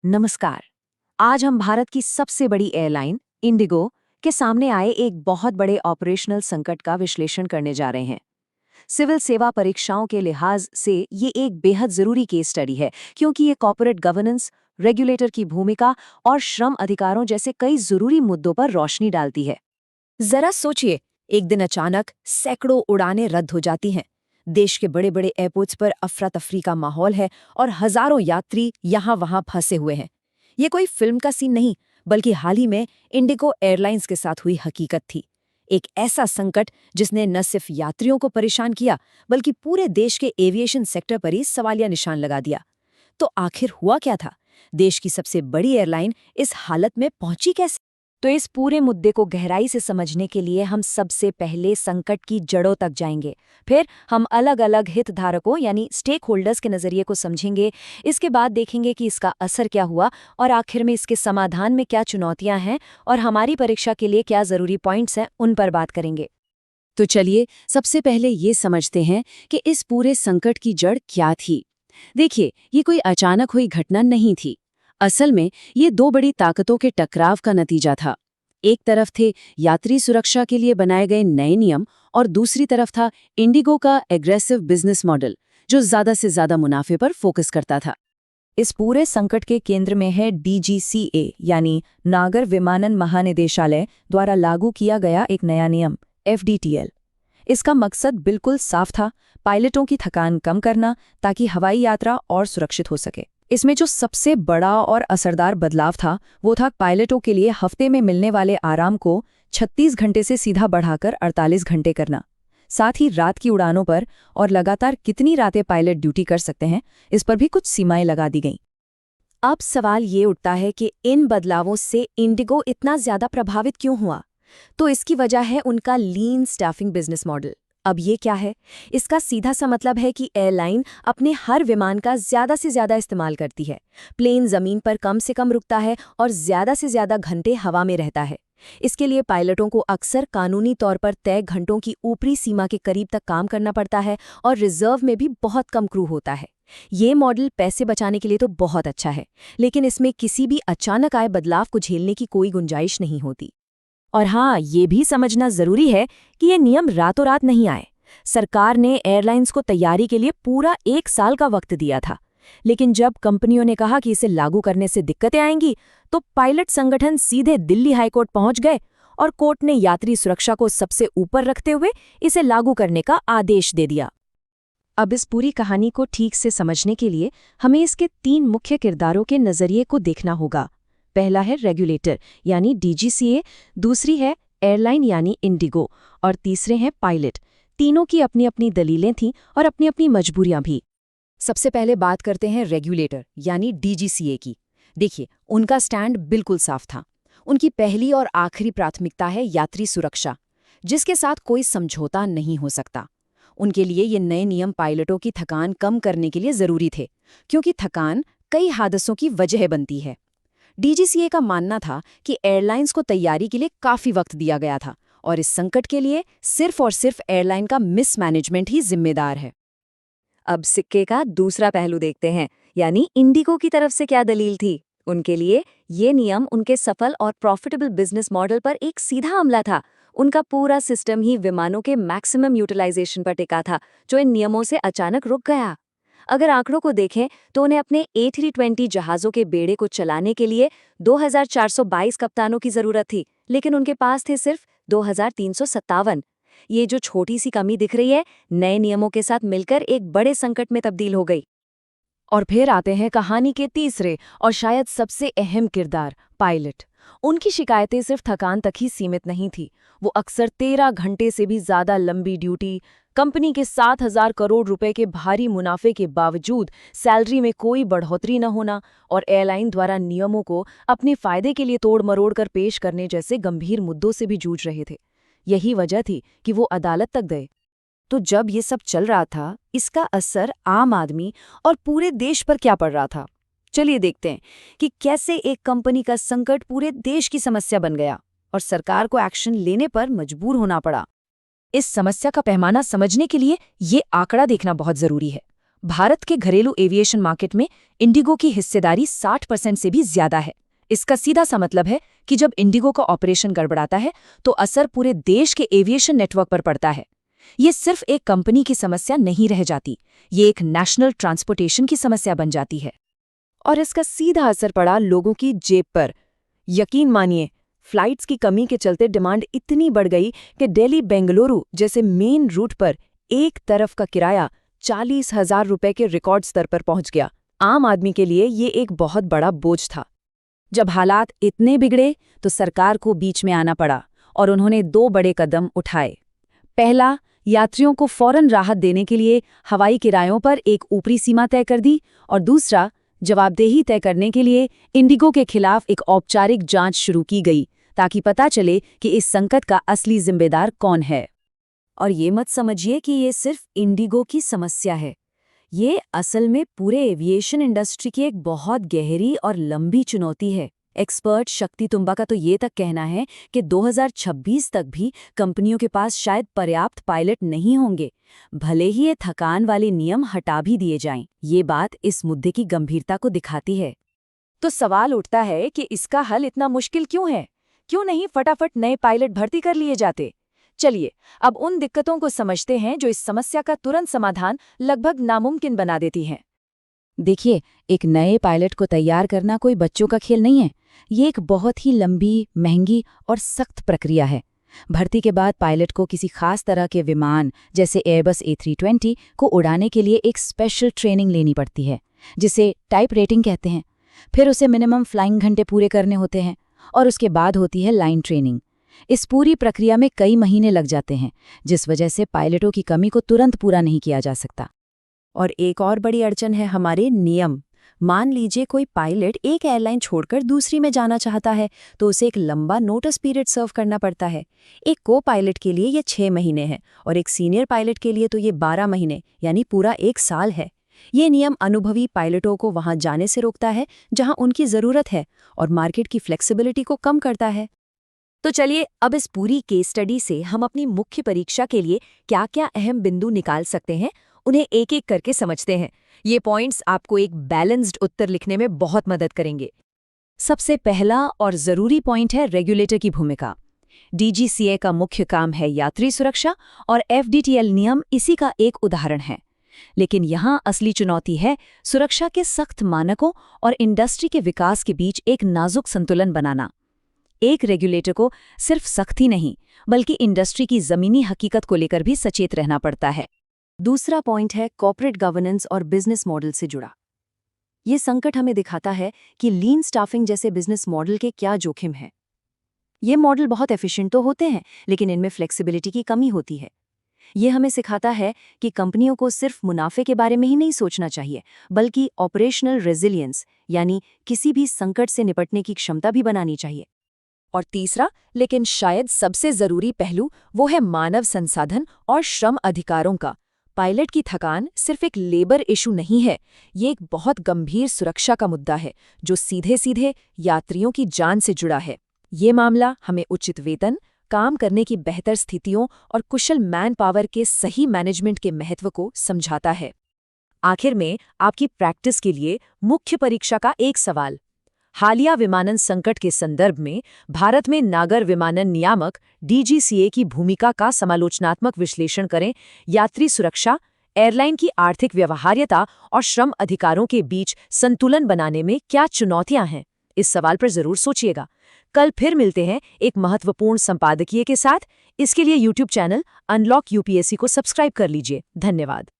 नमस्कार। आज हम भारत की सबसे बड़ी एयरलाइन इंडिगो के सामने आए एक बहुत बड़े ऑपरेशनल संकट का विश्लेषण करने जा रहे हैं। सिविल सेवा परीक्षाओं के लिहाज से ये एक बेहद जरूरी केस स्टडी है, क्योंकि ये कॉर्पोरेट गवर्नेंस, रेगुलेटर की भूमिका और श्रम अधिकारों जैसे कई जरूरी मुद्दों पर रोशनी डालती है। जरा सोचिए, एक दिन अचानक सैकड़ों उड़ानें रद्द हो जाती हैं। देश के बड़े बड़े एयरपोर्ट्स पर अफरा तफरी का माहौल है और हजारों यात्री यहाँ वहाँ फंसे हुए हैं। ये कोई फिल्म का सीन नहीं, बल्कि हाल ही में इंडिगो एयरलाइंस के साथ हुई हकीकत थी। एक ऐसा संकट जिसने न सिर्फ यात्रियों को परेशान किया, बल्कि पूरे देश के एविएशन सेक्टर पर ही सवालिया निशान लगा दिया। तो आखिर हुआ क्या था? देश की सबसे बड़ी एयरलाइन इस हालत में पहुंची कैसे? तो इस पूरे मुद्दे को गहराई से समझने के लिए हम सबसे पहले संकट की जड़ों तक जाएंगे। फिर हम अलग अलग हितधारकों यानी स्टेक होल्डर्स के नजरिए को समझेंगे। इसके बाद देखेंगे कि इसका असर क्या हुआ और आखिर में इसके समाधान में क्या चुनौतियां हैं और हमारी परीक्षा के लिए क्या जरूरी पॉइंट्स हैं, उन पर बात करेंगे। तो चलिए सबसे पहले ये समझते हैं कि इस पूरे संकट की जड़ क्या थी। देखिए, ये कोई अचानक हुई घटना नहीं थी। असल में ये दो बड़ी ताकतों के टकराव का नतीजा था। एक तरफ थे यात्री सुरक्षा के लिए बनाए गए नए नियम और दूसरी तरफ था इंडिगो का एग्रेसिव बिजनेस मॉडल, जो ज्यादा से ज्यादा मुनाफे पर फोकस करता था। इस पूरे संकट के केंद्र में है डीजीसीए यानी नागर विमानन महानिदेशालय द्वारा लागू किया गया एक नया नियम एफडीटीएल। इसका मकसद बिल्कुल साफ था, पायलटों की थकान कम करना ताकि हवाई यात्रा और सुरक्षित हो सके। इसमें जो सबसे बड़ा और असरदार बदलाव था वो था पायलटों के लिए हफ्ते में मिलने वाले आराम को 36 घंटे से सीधा बढ़ाकर 48 घंटे करना। साथ ही रात की उड़ानों पर और लगातार कितनी रातें पायलट ड्यूटी कर सकते हैं, इस पर भी कुछ सीमाएं लगा दी गईं। अब सवाल ये उठता है कि इन बदलावों से इंडिगो इतना ज्यादा प्रभावित क्यों हुआ? तो इसकी वजह है उनका लीन स्टाफिंग बिजनेस मॉडल। अब ये क्या है? इसका सीधा सा मतलब है कि एयरलाइन अपने हर विमान का ज्यादा से ज्यादा इस्तेमाल करती है। प्लेन जमीन पर कम से कम रुकता है और ज्यादा से ज्यादा घंटे हवा में रहता है। इसके लिए पायलटों को अक्सर कानूनी तौर पर तय घंटों की ऊपरी सीमा के करीब तक काम करना पड़ता है और रिजर्व में भी बहुत कम क्रू होता है। ये मॉडल पैसे बचाने के लिए तो बहुत अच्छा है, लेकिन इसमें किसी भी अचानक आए बदलाव को झेलने की कोई गुंजाइश नहीं होती। और हाँ, ये भी समझना जरूरी है कि ये नियम रातों रात नहीं आए। सरकार ने एयरलाइंस को तैयारी के लिए पूरा 1 साल का वक्त दिया था। लेकिन जब कंपनियों ने कहा कि इसे लागू करने से दिक्कतें आएंगी, तो पायलट संगठन सीधे दिल्ली हाईकोर्ट पहुंच गए और कोर्ट ने यात्री सुरक्षा को सबसे ऊपर रखते हुए इसे लागू करने का आदेश दे दिया। अब इस पूरी कहानी को ठीक से समझने के लिए हमें इसके 3 मुख्य किरदारों के नजरिए को देखना होगा। पहला है रेगुलेटर यानी डीजीसीए, दूसरी है एयरलाइन यानी इंडिगो और तीसरे हैं पायलट। तीनों की अपनी अपनी दलीलें थीं और अपनी अपनी मजबूरियां भी। सबसे पहले बात करते हैं रेगुलेटर यानी डीजीसीए की। देखिए, उनका स्टैंड बिल्कुल साफ था। उनकी पहली और आखिरी प्राथमिकता है यात्री सुरक्षा, जिसके साथ कोई समझौता नहीं हो सकता। उनके लिए ये नए नियम पायलटों की थकान कम करने के लिए जरूरी थे, क्योंकि थकान कई हादसों की वजह बनती है। डीजीसीए का मानना था कि एयरलाइंस को तैयारी के लिए काफी वक्त दिया गया था और इस संकट के लिए सिर्फ और सिर्फ एयरलाइन का मिसमैनेजमेंट ही जिम्मेदार है। अब सिक्के का दूसरा पहलू देखते हैं, यानी इंडिगो की तरफ से क्या दलील थी। उनके लिए ये नियम उनके सफल और प्रॉफिटेबल बिजनेस मॉडल पर एक सीधा हमला था। उनका पूरा सिस्टम ही विमानों के मैक्सिमम यूटिलाइजेशन पर टिका था, जो इन नियमों से अचानक रुक गया। अगर आंकड़ों को देखें तो उन्हें अपने A320 जहाज़ों के बेड़े को चलाने के लिए 2422 कप्तानों की जरूरत थी, लेकिन उनके पास थे सिर्फ 2357। ये जो छोटी सी कमी दिख रही है, नए नियमों के साथ मिलकर एक बड़े संकट में तब्दील हो गई। और फिर आते हैं कहानी के तीसरे और शायद सबसे अहम किरदार, पायलट। उनकी शिकायतें सिर्फ थकान तक ही सीमित नहीं थी। वो अक्सर 13 घंटे से भी ज्यादा लंबी ड्यूटी, कंपनी के 7,000 करोड़ रुपए के भारी मुनाफे के बावजूद सैलरी में कोई बढ़ोतरी न होना और एयरलाइन द्वारा नियमों को अपने फायदे के लिए तोड़ मरोड़ कर पेश करने जैसे गंभीर मुद्दों से भी जूझ रहे थे। यही वजह थी कि वो अदालत तक गए। तो जब ये सब चल रहा था, इसका असर आम आदमी और पूरे देश पर क्या पड़ रहा था? चलिए देखते हैं कि कैसे एक कंपनी का संकट पूरे देश की समस्या बन गया और सरकार को एक्शन लेने पर मजबूर होना पड़ा। इस समस्या का पैमाना समझने के लिए ये आंकड़ा देखना बहुत जरूरी है। भारत के घरेलू एविएशन मार्केट में इंडिगो की हिस्सेदारी 60% से भी ज्यादा है। इसका सीधा सा मतलब है कि जब इंडिगो का ऑपरेशन गड़बड़ाता है तो असर पूरे देश के एविएशन नेटवर्क पर पड़ता है। ये सिर्फ एक कंपनी की समस्या नहीं रह जाती, ये एक नेशनल ट्रांसपोर्टेशन की समस्या बन जाती है। और इसका सीधा असर पड़ा लोगों की जेब पर। यकीन मानिए, फ्लाइट्स की कमी के चलते डिमांड इतनी बढ़ गई कि दिल्ली बेंगलुरु जैसे मेन रूट पर एक तरफ का किराया 40,000 रुपए के रिकॉर्ड स्तर पर पहुंच गया। आम आदमी के लिए ये एक बहुत बड़ा बोझ था। जब हालात इतने बिगड़े तो सरकार को बीच में आना पड़ा और उन्होंने 2 बड़े कदम उठाए। पहला, यात्रियों को फौरन राहत देने के लिए हवाई किरायों पर एक ऊपरी सीमा तय कर दी, और दूसरा, जवाबदेही तय करने के लिए इंडिगो के खिलाफ एक औपचारिक जांच शुरू की गई ताकि पता चले कि इस संकट का असली जिम्मेदार कौन है। और ये मत समझिए कि ये सिर्फ इंडिगो की समस्या है। ये असल में पूरे एविएशन इंडस्ट्री की एक बहुत गहरी और लंबी चुनौती है। एक्सपर्ट शक्ति तुम्बा का तो ये तक कहना है कि 2026 तक भी कंपनियों के पास शायद पर्याप्त पायलट नहीं होंगे, भले ही ये थकान वाले नियम हटा भी दिए जाएं। ये बात इस मुद्दे की गंभीरता को दिखाती है। तो सवाल उठता है कि इसका हल इतना मुश्किल क्यों है? क्यों नहीं फटाफट नए पायलट भर्ती कर लिए जाते? चलिए अब उन दिक्कतों को समझते हैं जो इस समस्या का तुरंत समाधान लगभग नामुमकिन बना देती हैं। देखिए, एक नए पायलट को तैयार करना कोई बच्चों का खेल नहीं है। ये एक बहुत ही लंबी, महंगी और सख्त प्रक्रिया है। भर्ती के बाद पायलट को किसी खास तरह के विमान जैसे एयरबस A320 को उड़ाने के लिए एक स्पेशल ट्रेनिंग लेनी पड़ती है, जिसे टाइप रेटिंग कहते हैं। फिर उसे मिनिमम फ्लाइंग घंटे पूरे करने होते हैं और उसके बाद होती है लाइन ट्रेनिंग। इस पूरी प्रक्रिया में कई महीने लग जाते हैं, जिस वजह से पायलटों की कमी को तुरंत पूरा नहीं किया जा सकता। और एक और बड़ी अड़चन है हमारे नियम। मान लीजिए कोई पायलट एक एयरलाइन छोड़कर दूसरी में जाना चाहता है तो उसे एक लंबा नोटिस पीरियड सर्व करना पड़ता है। एक को पायलट के लिए ये 6 महीने है और एक सीनियर पायलट के लिए तो ये 12 महीने यानी पूरा 1 साल है। ये नियम अनुभवी पायलटों को वहां जाने से रोकता है जहां उनकी ज़रूरत है और मार्केट की फ्लेक्सिबिलिटी को कम करता है। तो चलिए अब इस पूरी केस स्टडी से हम अपनी मुख्य परीक्षा के लिए क्या-क्या अहम बिंदु निकाल सकते हैं, उन्हें एक-एक करके समझते हैं। ये पॉइंट्स आपको एक बैलेंस्ड उत्तर लिखने में बहुत मदद करेंगे। सबसे पहला और ज़रूरी पॉइंट है रेगुलेटर की भूमिका। DGCA का मुख्य काम है यात्री सुरक्षा और FDTL नियम इसी का एक उदाहरण है। लेकिन यहाँ असली चुनौती है सुरक्षा के सख्त मानकों और इंडस्ट्री के विकास के बीच एक नाजुक संतुलन बनाना। एक रेगुलेटर को सिर्फ सख्ती नहीं बल्कि इंडस्ट्री की ज़मीनी हकीकत को लेकर भी सचेत रहना पड़ता है। दूसरा पॉइंट है कॉर्पोरेट गवर्नेंस और बिजनेस मॉडल से जुड़ा। ये संकट हमें दिखाता है कि लीन स्टाफिंग जैसे बिजनेस मॉडल के क्या जोखिम हैं। ये मॉडल बहुत एफिशिएंट तो होते हैं, लेकिन इनमें फ्लेक्सिबिलिटी की कमी होती है। ये हमें सिखाता है कि कंपनियों को सिर्फ मुनाफे के बारे में ही नहीं सोचना चाहिए, बल्कि ऑपरेशनल रेजिलियंस यानी किसी भी संकट से निपटने की क्षमता भी बनानी चाहिए। और तीसरा, लेकिन शायद सबसे ज़रूरी पहलू, वो है मानव संसाधन और श्रम अधिकारों का। पायलट की थकान सिर्फ एक लेबर इशू नहीं है, ये एक बहुत गंभीर सुरक्षा का मुद्दा है जो सीधे सीधे यात्रियों की जान से जुड़ा है। ये मामला हमें उचित वेतन, काम करने की बेहतर स्थितियों और कुशल मैन पावर के सही मैनेजमेंट के महत्व को समझाता है। आखिर में आपकी प्रैक्टिस के लिए मुख्य परीक्षा का एक सवाल। हालिया विमानन संकट के संदर्भ में भारत में नागर विमानन नियामक DGCA की भूमिका का समालोचनात्मक विश्लेषण करें। यात्री सुरक्षा, एयरलाइन की आर्थिक व्यवहार्यता और श्रम अधिकारों के बीच संतुलन बनाने में क्या चुनौतियां हैं? इस सवाल पर जरूर सोचिएगा। कल फिर मिलते हैं एक महत्वपूर्ण संपादकीय के साथ। इसके लिए YouTube चैनल अनलॉक UPSC को सब्सक्राइब कर लीजिए। धन्यवाद।